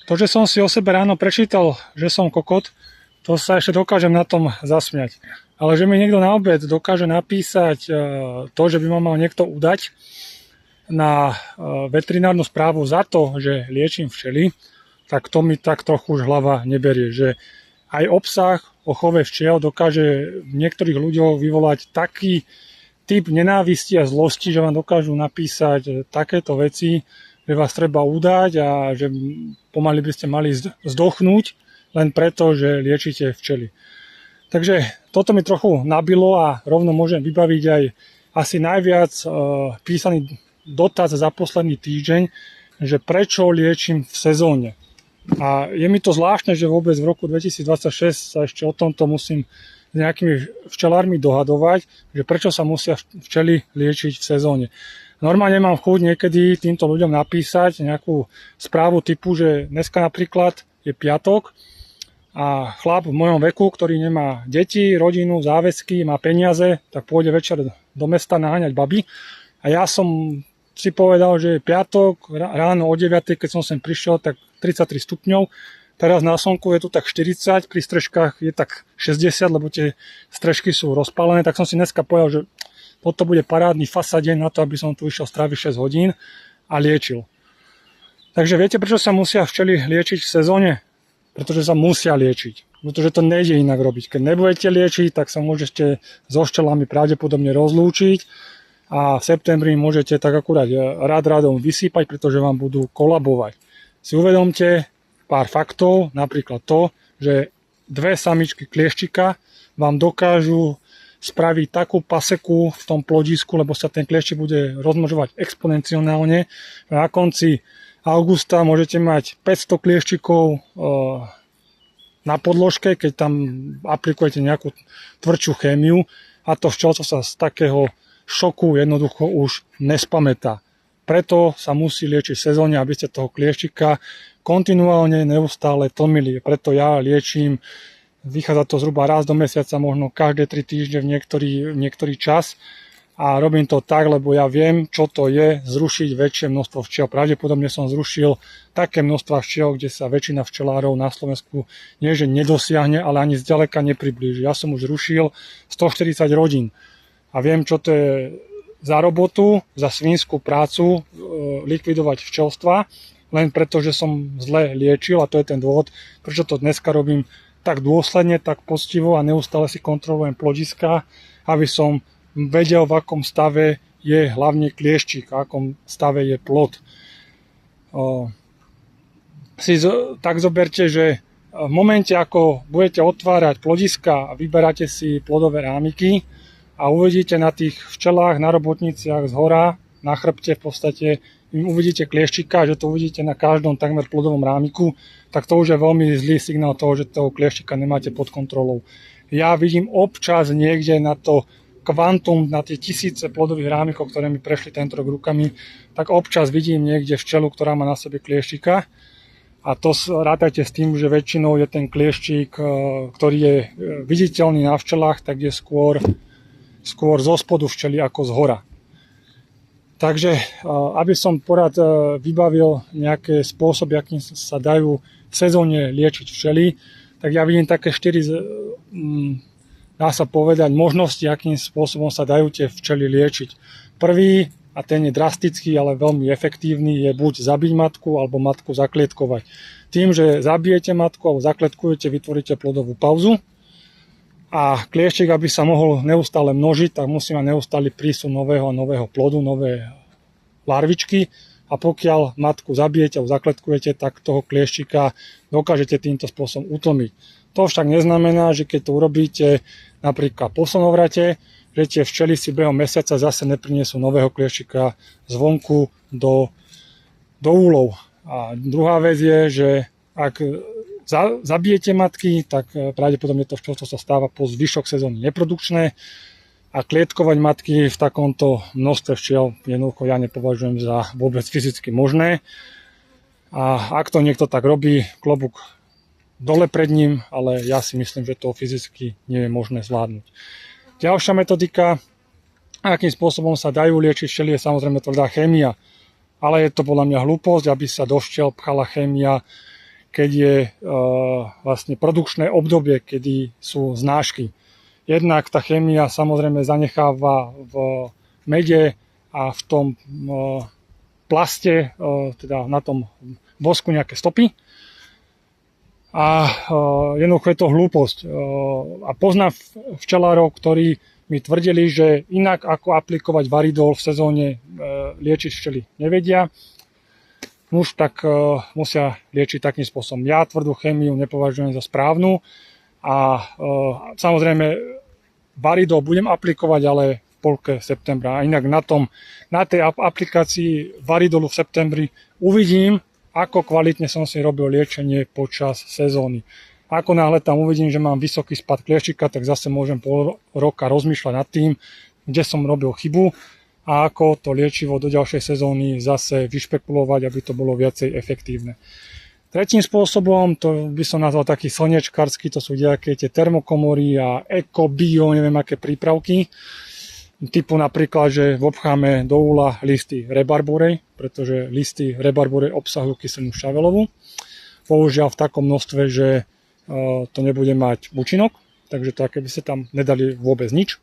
To, že som si o sebe ráno prečítal, že som kokot, to sa ešte dokážem na tom zasmiať. Ale že mi niekto na obed dokáže napísať to, že by ma mal niekto udať na veterinárnu správu za to, že liečím včely, tak to mi tak trochu už hlava neberie. Že aj obsah o chove včiel dokáže v niektorých ľuďoch vyvolať taký typ nenávisti a zlosti, že vám dokážu napísať takéto veci, že vás treba udať a že pomaly by ste mali zdochnúť len preto, že liečite včely. Takže toto mi trochu nabilo a rovno môžem vybaviť aj asi najviac písaný dotaz za posledný týždeň, že prečo liečím v sezóne. A je mi to zvláštne, že vôbec v roku 2026 sa ešte o tomto musím s nejakými včelármi dohadovať, že prečo sa musia včely liečiť v sezóne. Normálne mám chuť niekedy týmto ľuďom napísať nejakú správu typu, že dneska napríklad je piatok a chlap v mojom veku, ktorý nemá deti, rodinu, záväzky, má peniaze, tak pôjde večer do mesta naháňať baby. A ja som si povedal, že je piatok, ráno o 9, keď som sem prišiel, tak 33 stupňov. Teraz na slnku je tu tak 40, pri strežkách je tak 60, lebo tie strežky sú rozpálené. Tak som si dneska povedal, že toto bude parádny fasadeň na to, aby som tu išiel stráviť 6 hodín a liečil. Takže viete, prečo sa musia včely liečiť v sezóne? Pretože sa musia liečiť. Pretože to nejde inak robiť. Keď nebudete liečiť, tak sa môžete so včelami pravdepodobne rozlúčiť a v septembri môžete tak akurát radom vysýpať, pretože vám budú kolabovať. Si uvedomte pár faktov, napríklad to, že 2 samičky klieščika vám dokážu spraviť takú paseku v tom plodisku, lebo sa ten klieščik bude rozmnožovať exponenciálne. Na konci augusta môžete mať 500 klieščikov na podložke, keď tam aplikujete nejakú tvrdšiu chémiu a to včelco sa z takého šoku jednoducho už nespamätá. Preto sa musí liečiť v sezóne, aby ste toho klieščika kontinuálne, neustále tlmili. Preto ja liečím. Vychádza to zhruba raz do mesiaca, možno každé 3 týždne v niektorý čas. A robím to tak, lebo ja viem, čo to je zrušiť väčšie množstvo včiel. Pravdepodobne som zrušil také množstva včiel, kde sa väčšina včelárov na Slovensku nie že nedosiahne, ale ani zďaleka nepriblíži. Ja som už zrušil 140 rodín. A viem, čo to je za robotu, za svinskú prácu likvidovať včelstva, len preto, že som zle liečil a to je ten dôvod, prečo to dneska robím tak dôsledne, tak poctivo a neustále si kontrolujem plodiska, aby som vedel, v akom stave je hlavne klieščik, v akom stave je plod. Tak zoberte, že v momente, ako budete otvárať plodiska a vyberáte si plodové rámiky a uvidíte na tých včelách, na robotniciach z hora, na chrbte v podstate, uvidíte klieščika, že to uvidíte na každom takmer plodovom rámiku, tak to už je veľmi zlý signál toho, že toho klieščika nemáte pod kontrolou. Ja vidím občas niekde na to kvantum, na tie tisíce plodových rámikov, ktoré mi prešli tento rok rukami, tak občas vidím niekde včelu, ktorá má na sebe klieščika. A to rátajte s tým, že väčšinou je ten klieščik, ktorý je viditeľný na včelách, tak je skôr zo spodu včely ako z hora. Takže, aby som porad vybavil nejaké spôsoby, akým sa dajú v sezóne liečiť včely, tak ja vidím také 4, dá sa povedať, možnosti, akým spôsobom sa dajú tie včely liečiť. Prvý, a ten je drastický, ale veľmi efektívny, je buď zabiť matku, alebo matku zaklietkovať. Tým, že zabijete matku alebo zakletkujete, vytvoríte plodovú pauzu a klieščik, aby sa mohol neustále množiť, tak musí mať neustály prísun nového plodu, nové larvičky a pokiaľ matku zabijete alebo zakletkujete, tak toho klieščika dokážete týmto spôsobom utlmiť. To však neznamená, že keď to urobíte napríklad po slnovrate, že tie včely si behom mesiaca zase neprinesú nového klieščika zvonku do úlov. A druhá vec je, že ak zabijete matky, tak pravdepodobne to včelstvo sa stáva po zvyšok sezóny neprodukčné a klietkovať matky v takomto množstve včiel jednoducho ja nepovažujem za vôbec fyzicky možné. A ak to niekto tak robí, klobúk dole pred ním, ale ja si myslím, že to fyzicky nie je možné zvládnuť. Ďalšia metodika, akým spôsobom sa dajú liečiť včely, je samozrejme tvrdá chémia. Ale je to podľa mňa hlúposť, aby sa do včiel pchala chémia keď je vlastne produkčné obdobie, kedy sú znášky. Jednak tá chémia samozrejme zanecháva v mede a v tom plaste, teda na tom vosku nejaké stopy. A jednoducho je to hlúposť. A poznám včelárov, ktorí mi tvrdili, že inak ako aplikovať varidol v sezóne liečiť včely nevedia. Už tak musia liečiť takým spôsobom. Ja tvrdú chémiu nepovažujem za správnu a samozrejme varidol budem aplikovať, ale v polke septembra. A inak na tej aplikácii varidolu v septembri uvidím, ako kvalitne som si robil liečenie počas sezóny. Ako náhle tam uvidím, že mám vysoký spad klieštika, tak zase môžem pol roka rozmýšľať nad tým, kde som robil chybu a ako to liečivo do ďalšej sezóny zase vyšpekulovať, aby to bolo viacej efektívne. Tretím spôsobom, to by som nazval taký slnečkársky, to sú nejaké tie termokomory a eko, bio, neviem aké prípravky. Typu napríklad, že obcháme do úla listy rebarborej, pretože listy rebarborej obsahujú kyselinu šťavelovú. Bohužiaľ v takom množstve, že to nebude mať účinok, takže to aké by sa tam nedali vôbec nič.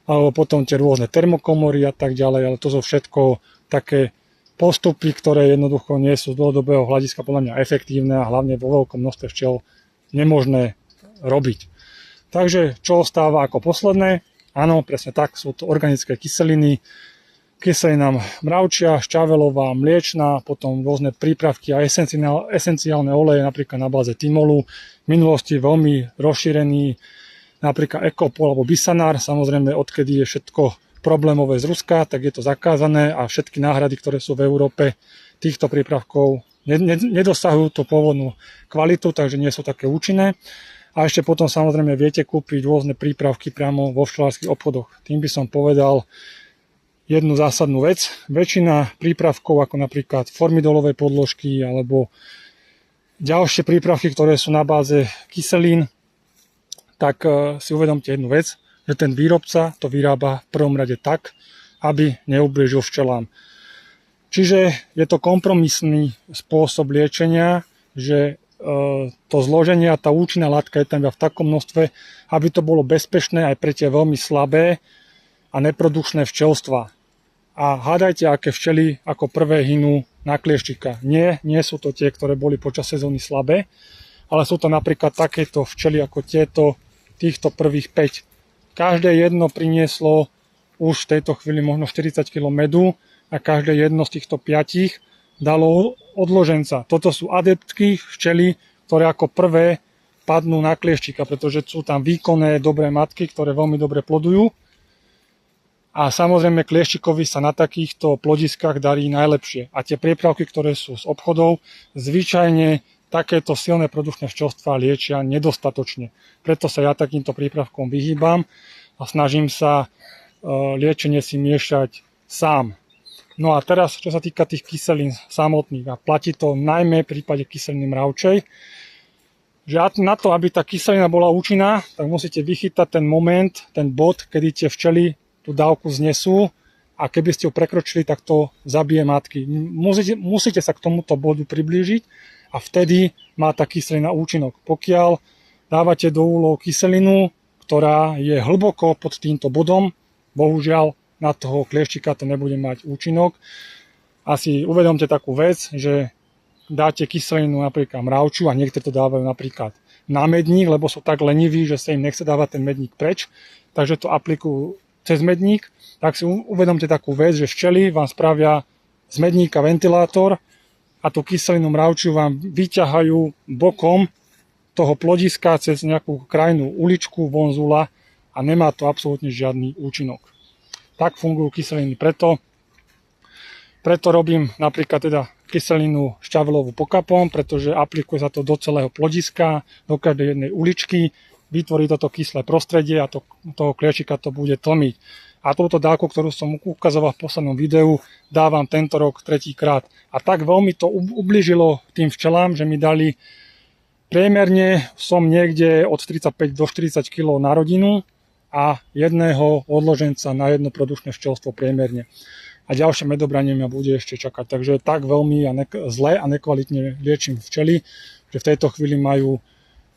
Alebo potom tie rôzne termokomory a tak ďalej, ale to sú všetko také postupy, ktoré jednoducho nie sú z dlhodobého hľadiska podľa mňa efektívne a hlavne vo veľkom množstve včiel nemožné robiť. Takže čo ostáva ako posledné? Áno, presne tak, sú to organické kyseliny, kyselina mravčia, šťavelová, mliečna, potom rôzne prípravky a esenciálne oleje, napríklad na báze tymolu. V minulosti veľmi rozšírený napríklad ekopol alebo bisanár, samozrejme odkedy je všetko problémové z Ruska, tak je to zakázané a všetky náhrady, ktoré sú v Európe týchto prípravkov nedosahujú tú pôvodnú kvalitu, takže nie sú také účinné. A ešte potom samozrejme viete kúpiť rôzne prípravky priamo vo včelárskych obchodoch. Tým by som povedal jednu zásadnú vec. Väčšina prípravkov, ako napríklad formidolové podložky alebo ďalšie prípravky, ktoré sú na báze kyselín, tak si uvedomte jednu vec, že ten výrobca to vyrába v prvom rade tak, aby neublížil včelám. Čiže je to kompromisný spôsob liečenia, že to zloženie a tá účinná látka je tam v takom množstve, aby to bolo bezpečné aj pre tie veľmi slabé a neprodukčné včelstva. A hádajte, aké včely ako prvé hynú na klieštika. Nie sú to tie, ktoré boli počas sezóny slabé, ale sú to napríklad takéto včely ako týchto prvých 5. Každé jedno prinieslo už v tejto chvíli možno 40 kg medu a každé jedno z týchto 5 dalo odloženca. Toto sú adeptky včely, ktoré ako prvé padnú na klieštika, pretože sú tam výkonné, dobré matky, ktoré veľmi dobre plodujú. A samozrejme klieštikovi sa na takýchto plodiskách darí najlepšie. A tie prípravky, ktoré sú z obchodov, zvyčajne takéto silné produkčné včelstva liečia nedostatočne. Preto sa ja takýmto prípravkom vyhýbam a snažím sa liečenie si miešať sám. No a teraz, čo sa týka tých kyselín samotných, a platí to najmä v prípade kyseliny mravčej, že na to, aby tá kyselina bola účinná, tak musíte vychytať ten moment, ten bod, kedy tie včely tú dávku znesú a keby ste ju prekročili, tak to zabije matky. Musíte sa k tomuto bodu priblížiť a vtedy má tá kyselina účinok. Pokiaľ dávate do úlov kyselinu, ktorá je hlboko pod týmto bodom, bohužiaľ na toho klieštika to nebude mať účinok. Asi uvedomte takú vec, že dáte kyselinu napríklad mravču a niektorí to dávajú napríklad na medník, lebo sú tak leniví, že sa im nechce dávať ten medník preč, takže to aplikujú cez medník. Tak si uvedomte takú vec, že včely vám spravia z medníka ventilátor a tú kyselinu mravčiu vám vyťahajú bokom toho plodiska cez nejakú krajnú uličku von z úla a nemá to absolútne žiadny účinok. Tak fungujú kyseliny. Preto robím napríklad teda kyselinu šťavelovú pokapom, pretože aplikuje sa to do celého plodiska, do každej jednej uličky, vytvorí toto kyslé prostredie a toho klieštika to bude tlmiť. A túto dávku, ktorú som ukazoval v poslednom videu, dávam tento rok 3. krát. A tak veľmi to ublížilo tým včelám, že mi dali priemerne som niekde od 35 do 40 kg na rodinu a jedného odloženca na jedno produkčné včelstvo priemerne. A ďalšie medobranie ma bude ešte čakať. Takže tak veľmi zle a nekvalitne liečím včely, že v tejto chvíli majú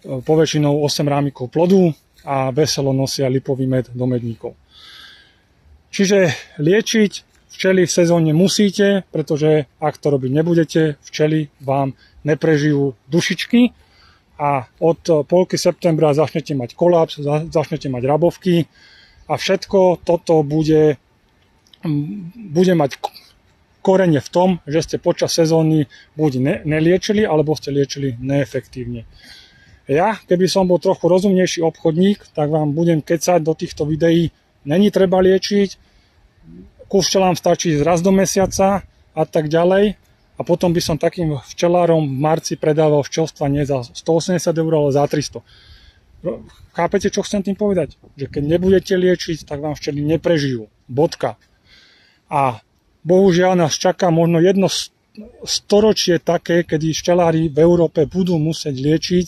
poväčšinou 8 rámikov plodu a veselo nosia lipový med do medníkov. Čiže liečiť včely v sezóne musíte, pretože ak to robiť nebudete, včely vám neprežijú dušičky a od polky septembra začnete mať kolaps, začnete mať rabovky a všetko toto bude mať korene v tom, že ste počas sezóny buď neliečili, alebo ste liečili neefektívne. Ja, keby som bol trochu rozumnejší obchodník, tak vám budem kecať do týchto videí, není treba liečiť, ku včelám stačí raz do mesiaca a tak ďalej. A potom by som takým včelárom v marci predával včelstva nie za 180 €, ale za 300. Chápete, čo chcem tým povedať? Že keď nebudete liečiť, tak vám včely neprežijú. Bodka. A bohužiaľ nás čaká možno jedno storočie také, kedy včelári v Európe budú musieť liečiť,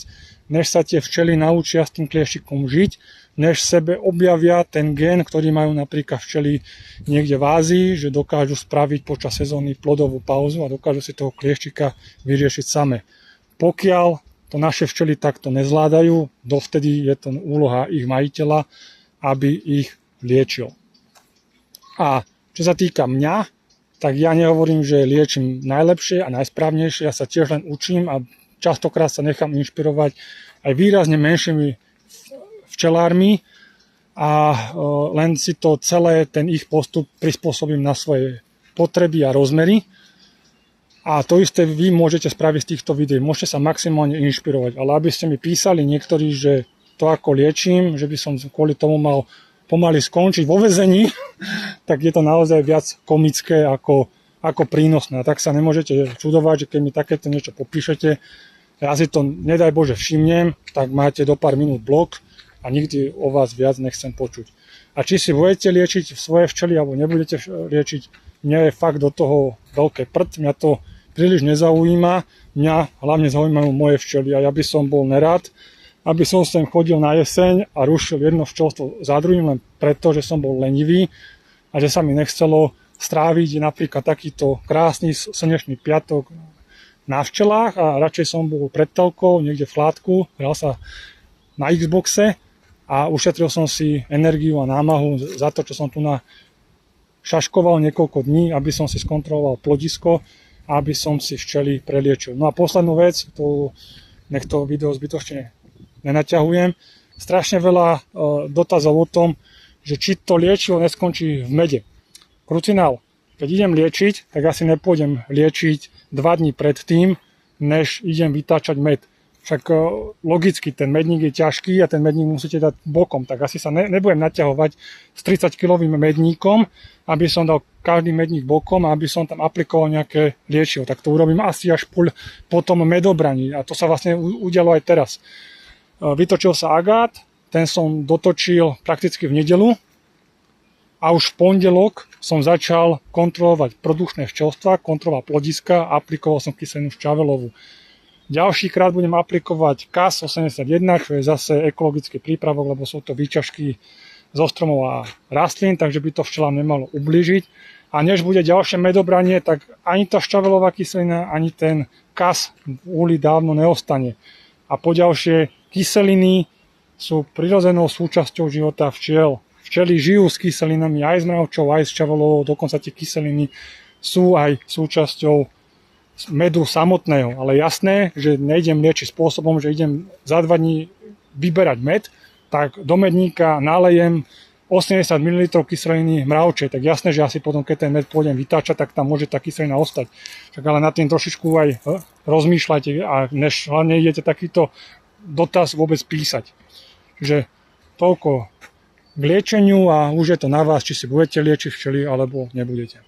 než sa tie včely naučia s tým klieštikom žiť, než sebe objavia ten gén, ktorý majú napríklad včely niekde v Ázii, že dokážu spraviť počas sezóny plodovú pauzu a dokážu si toho klieštika vyriešiť same. Pokiaľ to naše včely takto nezvládajú, dovtedy je to úloha ich majiteľa, aby ich liečil. A čo sa týka mňa, tak ja nehovorím, že liečím najlepšie a najsprávnejšie, ja sa tiež len učím a častokrát sa nechám inšpirovať aj výrazne menšími včelármi a len si to celé, ten ich postup prispôsobím na svoje potreby a rozmery. A to isté vy môžete spraviť z týchto videí, môžete sa maximálne inšpirovať, ale aby ste mi písali niektorí, že to ako liečím, že by som kvôli tomu mal pomaly skončiť vo väzení, tak je to naozaj viac komické ako prínosné. A tak sa nemôžete čudovať, že keď mi takéto niečo popíšete, ja si to nedaj Bože všimnem, tak máte do pár minút blok a nikdy o vás viac nechcem počuť. A či si budete liečiť svoje včely alebo nebudete liečiť, mne je fakt do toho veľké prd, mňa to príliš nezaujíma, mňa hlavne zaujímajú moje včely a ja by som bol nerád, aby som sem chodil na jeseň a rušil jedno včelstvo za druhým len preto, že som bol lenivý a že sa mi nechcelo stráviť napríklad takýto krásny slnečný piatok na včelách a radšej som bol pred telkou, niekde v chládku, hral sa na Xboxe a ušetril som si energiu a námahu za to, čo som tu šaškoval niekoľko dní, aby som si skontroloval plodisko a aby som si včely preliečil. No a poslednú vec, nech to video zbytočne nenaťahujem, strašne veľa dotazov o tom, že či to liečivo neskončí v mede. Krucinál, keď idem liečiť, tak asi nepôjdem liečiť 2 dní predtým, než idem vytáčať med. Však logicky ten medník je ťažký a ten medník musíte dať bokom, tak asi sa nebudem naťahovať s 30-kilovým medníkom, aby som dal každý medník bokom a aby som tam aplikoval nejaké liečivo. Tak to urobím asi až po tom medobraní a to sa vlastne udialo aj teraz. Vytočil sa agát, ten som dotočil prakticky v nedeľu a už v pondelok som začal kontrolovať produkčné včelstva, kontrolovať plodiska a aplikoval som kyselinu šťavelovú. Ďalší krát budem aplikovať KAS 81, čo je zase ekologický prípravok, lebo sú to výťažky zo stromov a rastlín, takže by to včelám nemalo ublížiť. A než bude ďalšie medobranie, tak ani tá šťavelová kyselina, ani ten KAS v úli dávno neostane. A poďalšie, kyseliny sú prirodzenou súčasťou života včiel. Včely žijú s kyselinami aj s mravčou, aj s šťavelovou, dokonca tie kyseliny sú aj súčasťou medu samotného. Ale jasné, že nejdem liečiť spôsobom, že idem za 2 dní vyberať med, tak do medníka nalejem 80 ml kyseliny mravčej, tak jasné, že asi potom, keď ten med pôjdem vytáčať, tak tam môže tá kyselina ostať. Tak ale nad tým trošičku aj rozmýšľajte a než hlavne idete takýto dotaz vôbec písať. Čiže toľko k liečeniu a už je to na vás, či si budete liečiť včely alebo nebudete.